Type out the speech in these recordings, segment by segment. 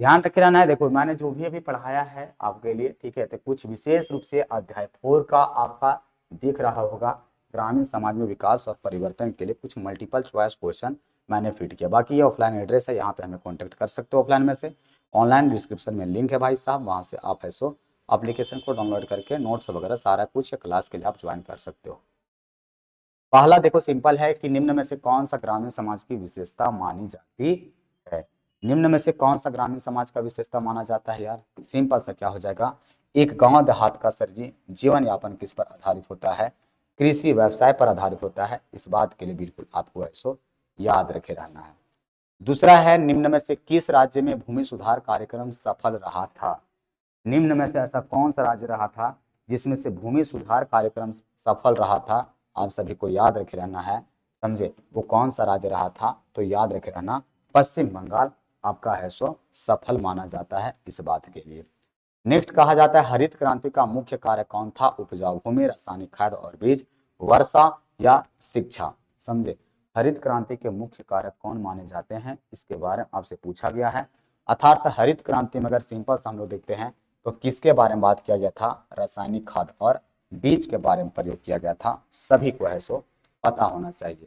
ध्यान रखे रहना है। देखो मैंने जो भी अभी पढ़ाया है आपके लिए, ठीक है, तो कुछ विशेष रूप से अध्याय 4 का आपका दिख रहा होगा, ग्रामीण समाज में विकास और परिवर्तन के लिए कुछ मल्टीपल चॉइस क्वेश्चन मैंने फिट किया। बाकी ये ऑफलाइन एड्रेस है, यहाँ पे हमें कॉन्टेक्ट कर सकते हो ऑफलाइन में से। ऑनलाइन डिस्क्रिप्शन में लिंक है भाई साहब, वहाँ से आप है सो एप्लीकेशन को डाउनलोड करके नोट्स वगैरह सारा कुछ क्लास के लिए आप ज्वाइन कर सकते हो। पहला देखो सिंपल है कि निम्न में से कौन सा ग्रामीण समाज की विशेषता मानी जाती है। निम्न में से कौन सा ग्रामीण समाज का विशेषता माना जाता है यार, सिंपल सा क्या हो जाएगा, एक गांव देहात का सरजी जीवन यापन किस पर आधारित होता है, कृषि व्यवसाय पर आधारित होता है। इस बात के लिए बिल्कुल आपको ऐसो याद रखे रहना है। दूसरा है निम्न में से किस राज्य में भूमि सुधार कार्यक्रम सफल रहा था। निम्न में से ऐसा कौन सा राज्य रहा था जिसमें से भूमि सुधार कार्यक्रम सफल रहा था, आप सभी को याद रखे रहना है। समझे, वो कौन सा राज्य रहा था, तो याद रखे रहना पश्चिम बंगाल आपका है सो सफल माना जाता है इस बात के लिए। नेक्स्ट कहा जाता है हरित क्रांति का मुख्य कार्य कौन था, उपजाऊ भूमि, रासायनिक खाद और बीज, वर्षा या शिक्षा। समझे, हरित क्रांति के मुख्य कारक कौन माने जाते हैं, इसके बारे में आपसे पूछा गया है। अर्थात हरित क्रांति में अगर सिंपल से हम लोग देखते हैं तो किसके बारे में बात किया गया था, रासायनिक खाद और बीज के बारे में प्रयोग किया गया था, सभी को है सो पता होना चाहिए।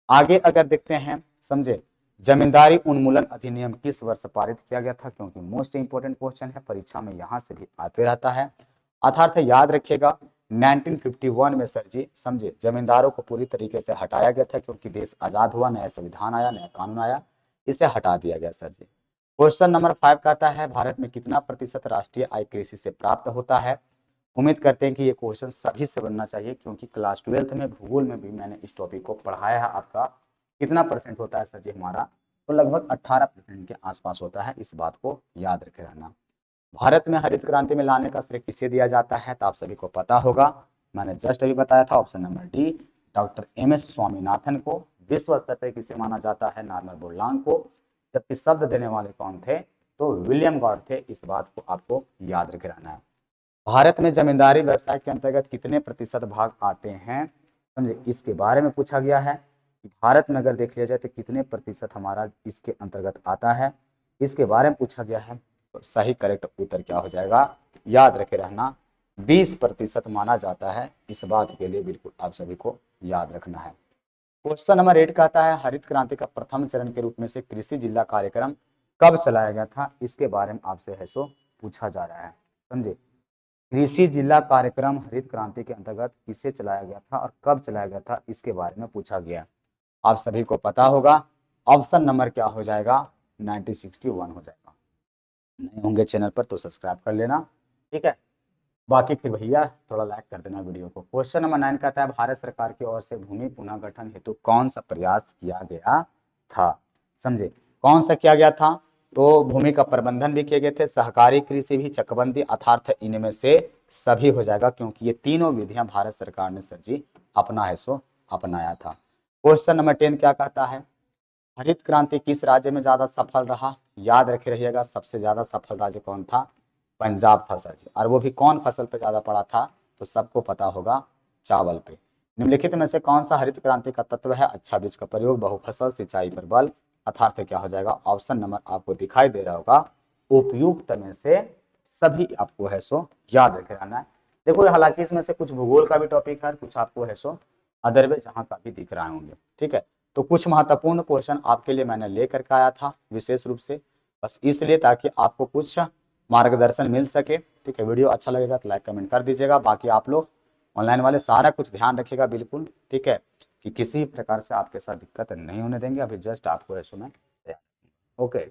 आगे अगर देखते हैं, समझे, जमींदारी उन्मूलन अधिनियम किस वर्ष पारित किया गया था, क्योंकि मोस्ट इंपोर्टेंट क्वेश्चन है, परीक्षा में यहां से भी आते रहता है। अर्थात याद रखिएगा 1951 में सर जी, समझे, जमींदारों को पूरी तरीके से हटाया गया था, क्योंकि देश आजाद हुआ, नया संविधान आया, नया कानून आया, इसे हटा दिया गया सर जी। क्वेश्चन नंबर 5 कहता है भारत में कितना प्रतिशत राष्ट्रीय आय कृषि से प्राप्त होता है। उम्मीद करते हैं कि ये क्वेश्चन सभी से बनना चाहिए, क्योंकि क्लास 12th में भूगोल में भी मैंने इस टॉपिक को पढ़ाया है। आपका कितना परसेंट होता है सर जी हमारा, तो लगभग 18% के आसपास होता है, इस बात को याद रखे रहना। भारत में हरित क्रांति में लाने का श्रेय किसे दिया जाता है, तो आप सभी को पता होगा, मैंने जस्ट अभी बताया था, option number D, doctor M S. Swaminathan को। विश्व स्तर पर किसे माना जाता है, नॉर्मन बोरलॉन्ग को। जबकि शब्द देने वाले कौन थे, तो विलियम गॉड थे, इस बात को आपको याद रखे रहना है। भारत में जमींदारी व्यवसाय के अंतर्गत कितने प्रतिशत भाग आते हैं, समझे, इसके बारे में पूछा गया है कि भारत में अगर देख लिया जाए तो कितने प्रतिशत हमारा इसके अंतर्गत आता है, इसके बारे में पूछा गया है। तो सही करेक्ट उत्तर क्या हो जाएगा, याद रखे रहना 20% माना जाता है, इस बात के लिए बिल्कुल आप सभी को याद रखना है। क्वेश्चन नंबर 8 कहता है हरित क्रांति का प्रथम चरण के रूप में से कृषि जिला कार्यक्रम कब चलाया गया था, इसके बारे में आपसे है सो पूछा जा रहा है। समझे, कृषि जिला कार्यक्रम हरित क्रांति के अंतर्गत किसे चलाया गया था और कब चलाया गया था, इसके बारे में पूछा गया। आप सभी को पता होगा, ऑप्शन नंबर क्या हो जाएगा, 1961 हो जाएगा। नए होंगे चैनल पर तो सब्सक्राइब कर लेना, ठीक है। बाकी फिर भैया थोड़ा लाइक कर देना वीडियो को। क्वेश्चन नंबर 9 कहता है भारत सरकार की ओर से भूमि पुनः गठन हेतु कौन सा प्रयास किया गया था। समझे, कौन सा किया गया था, तो भूमि का प्रबंधन भी किए गए थे, सहकारी कृषि भी, चकबंदी, अर्थात इनमें से सभी हो जाएगा, क्योंकि ये तीनों विधियां भारत सरकार ने सर जी अपना है सो अपनाया था। क्वेश्चन नंबर 10 क्या कहता है हरित क्रांति किस राज्य में ज्यादा सफल रहा, याद रखे रहिएगा सबसे ज्यादा सफल राज्य कौन था, पंजाब था सर जी। और वो भी कौन फसल पे ज्यादा पड़ा था, तो सबको पता होगा, चावल पे। निम्नलिखित में से कौन सा हरित क्रांति का तत्व है, अच्छा बीज का प्रयोग, बहुफसल सिंचाई पर बल, अर्थात क्या हो जाएगा, ऑप्शन नंबर आपको दिखाई दे रहा होगा, उपयुक्त में से सभी आपको है सो याद रखे रहना है। देखो हालांकि इसमें से कुछ भूगोल का भी टॉपिक है, कुछ आपको है सो अदरवाइज जहाँ का भी दिख रहे होंगे, ठीक है। तो कुछ महत्वपूर्ण क्वेश्चन आपके लिए मैंने लेकर के आया था विशेष रूप से, बस इसलिए ताकि आपको कुछ मार्गदर्शन मिल सके, ठीक है। वीडियो अच्छा लगेगा तो लाइक कमेंट कर दीजिएगा। बाकी आप लोग ऑनलाइन वाले सारा कुछ ध्यान रखिएगा बिल्कुल, ठीक है, कि किसी प्रकार से आपके साथ दिक्कत नहीं होने देंगे। अभी जस्ट आपको है सो मैं ओके।